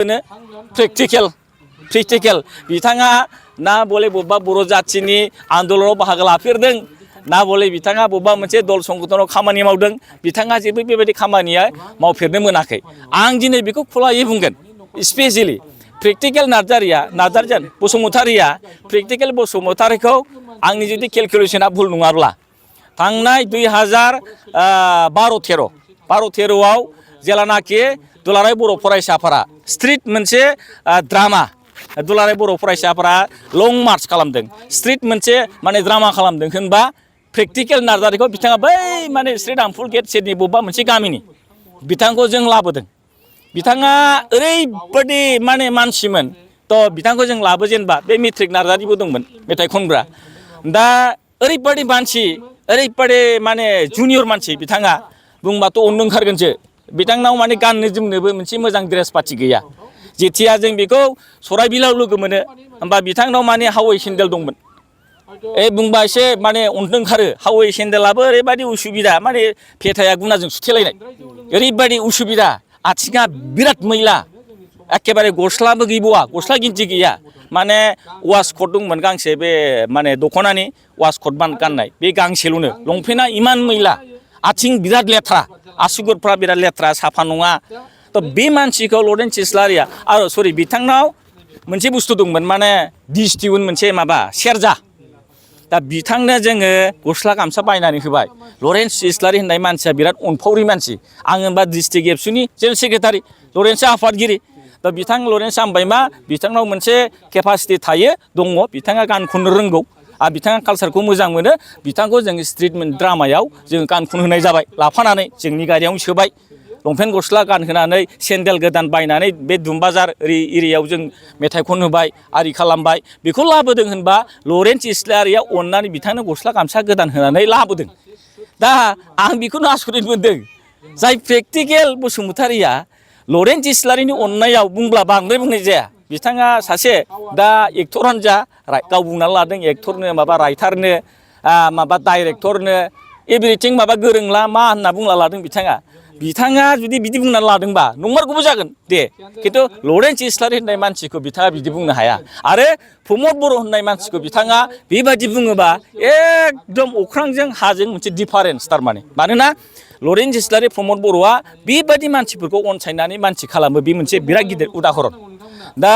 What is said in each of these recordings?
Practical बिथाङा ना बले बबेबा बर' जाथिनि आन्दलनाव बाहागो लाफेरदों ना बले बिथाङा बबेबा मोनसे दल संगठनाव खामानि मावदों बिथाङा जेबो बेबायदि खामानिया मावफेरनो मोनाखै आं दिनै बेखौ खुलायै बुंगोन स्पेसियेलि प्रेक्टिकेल नार्जारिया बसुमतारिया प्रेक्टिकेल बसुमतारिखौ आंनि जुदि केलकुलेसना भुल नङाब्ला थांनाय 2012-13 जेलानाखि दुलाराय बर' फरायसाफोरा स्ट्रीट मोनसे ड्रामा दुलाराय बर' फरायसाफोरा लं मार्च खालामदों स्ट्रीट मोनसे माने ड्रामा खालामदों होनबा प्रेक्टिकेल नार्जारिखौ बिथाङा बै माने स्ट्रीट आमफुल गेट सेरनि बबेबा मोनसे गामिनि बिथांखौ जों लाबोदों बिथाङा ओरैबायदि माने मानसिमोन थ' बिथांखौ जों लाबो जेनेबा बे मेट्रिक नार्जारिबो दंमोन मेथाइ खनग्रा दा ओरैबायदि मानसि ओरैबायदि माने जुनियर मानसि बिथाङा बुंबाथ' अननो ओंखारगोनसो बिथांनाव माने गाननो जोमनोबो मोनसे मोजां ड्रेस पाति गैया जेथिया जों बेखौ सराइबिलाव लोगो मोनो होमबा बिथांनाव माने हावै सेन्देल दंमोन बुंबा एसे माने अननो ओंखारो हावै सेन्देलाबो ओरैबायदि उसुबिदा माने फेथाया गुनाजों सुथेलायनाय ओरैबायदि उसुबिदा आथिङा बिराद मैला एखेबारे गस्लाबो गैबावा गस्ला गिन्जि गैया माने वासकट दंमोन गांसे बे माने दख'नानि वासकट गाननाय बे गांसेल'नो लंपेन्टआ इमान मैला आथिं बिराद लेथ्रा आसुगुरफ्रा बिराद लेथ्रा साफा नङा थ' बे मानसिखौ लरेन्स इस्लारिया आरो सरि बिथांनाव मोनसे बुस्थु दंमोन माने दिस टिउन मोनसे माबा सेरजा दा बिथांनो जोङो गस्ला गामसा बायनानै होबाय लरेन्स इस्लारि होननाय मानसिया बिराद अनफावरि मानसि आं होनबा डिस्ट्रिक्ट एबसुनि जेनेरेल सेक्रेटारि लरेन्सआ आफादगिरि दा बिथां लरेन्स आमबायमा बिथांनाव मोनसे केपासिटि थायो दङ बिथाङा गान खननो रोंगौ आरो बिथाङा कालसारखौ मोजां मोनो बिथांखौ जों स्ट्रीट ड्रामायाव जों गान खनहोनाय जाबाय लाफानानै जोंनि गारियावनो सोबाय लंपेन्ट गस्ला गानहोनानै सेन्देल गोदान बायनानै बे दुमबाजार एरियायाव जों मेथाइ खनहोबाय आरि खालामबाय बेखौ लाबोदों होनबा लरेन्स इस्लारिया अननानै बिथांनो गस्ला गामसा गोदान होनानै लाबोदों दा आं बेखौनो आसरित मोनदों जाय प्रेक्टिकेल बसुमतारिया लरेन्स इस्लारिनि अननायाव बुंब्ला बांद्राय बुंनाय जाया बिथाङा सासे दा एक्टरानो जा गाव बुंनानै लादों एक्टरनो माबा राइटारनो माबा डाइरेक्टरनो एभ्रिथिं माबा गोरोंला मा होनना बुंना लादों बिथाङा जुदि बिदि बुंनानै लादोंबा नंमारगौबो जागोन दे खिन्थु लरेन्स इस्लारि होननाय मानसिखौ बिथाङा बिदि बुंनो हाया आरो प्रमद बर' होननाय मानसिखौ बिथाङा बेबायदि बुङोबा एकदम अख्रांजों हाजों मोनसे डिफारेन्स थारमाने मानोना लरेन्स इस्लारि प्रमद बर'आ बेबायदि मानसिफोरखौ अनसायनानै मानसि खालामो बे मोनसे बिराद गिदिर उदाहरन दा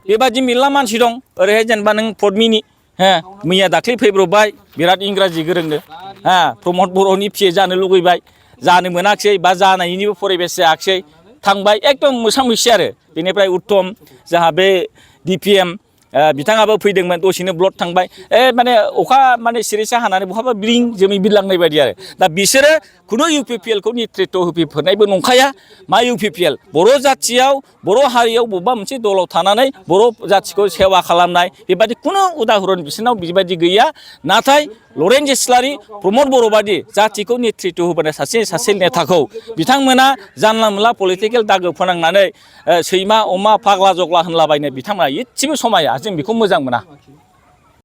बेबायदि मेरला मानसि दं ओरैहाय जेनेबा नों पद्मिनि मैया दाख्लै फैब्रबबाय बिराद इंराजि गोरोंनो प्रमद बर'नि पिए जानो लुगैबाय जानो मोनाखिसै बा जानायनिबो परिबेस जायाखिसै थांबाय एकदम मोसा मैसि आरो बेनिफ्राय उत्तम जोंहा बे डिपिएम बिथाङाबो फैदोंमोन दसेनो ब्लड थांबाय माने अखा माने सिरिसा हानानै बहाबा ब्लिं जोमै बिरलांनाय बायदि आरो दा बिसोरो खुनु इउपिपिएलखौ नेतृत्व होफेरनायबो नंखाया मा इउपिपिएल बर' जाथियाव बर' हारियाव बबेबा मोनसे दलाव थानानै बर' जाथिखौ सेवा खालामनाय बेबायदि खुनु उदाहरन बिसोरनाव बेबायदि गैया नाथाय लरेन्स इस्लारि प्रमद बर' बादि जातिखौ नेतृत्व होबोनाय सासे नेताखौ बिथांमोना जानला मोनला पलिटिकेल दागो फोनांनानै सैमा अमा फाग्ला जग्ला होनलाबायनो बिथांमोना एसेबो समाया जों बेखौ मोजां मोना।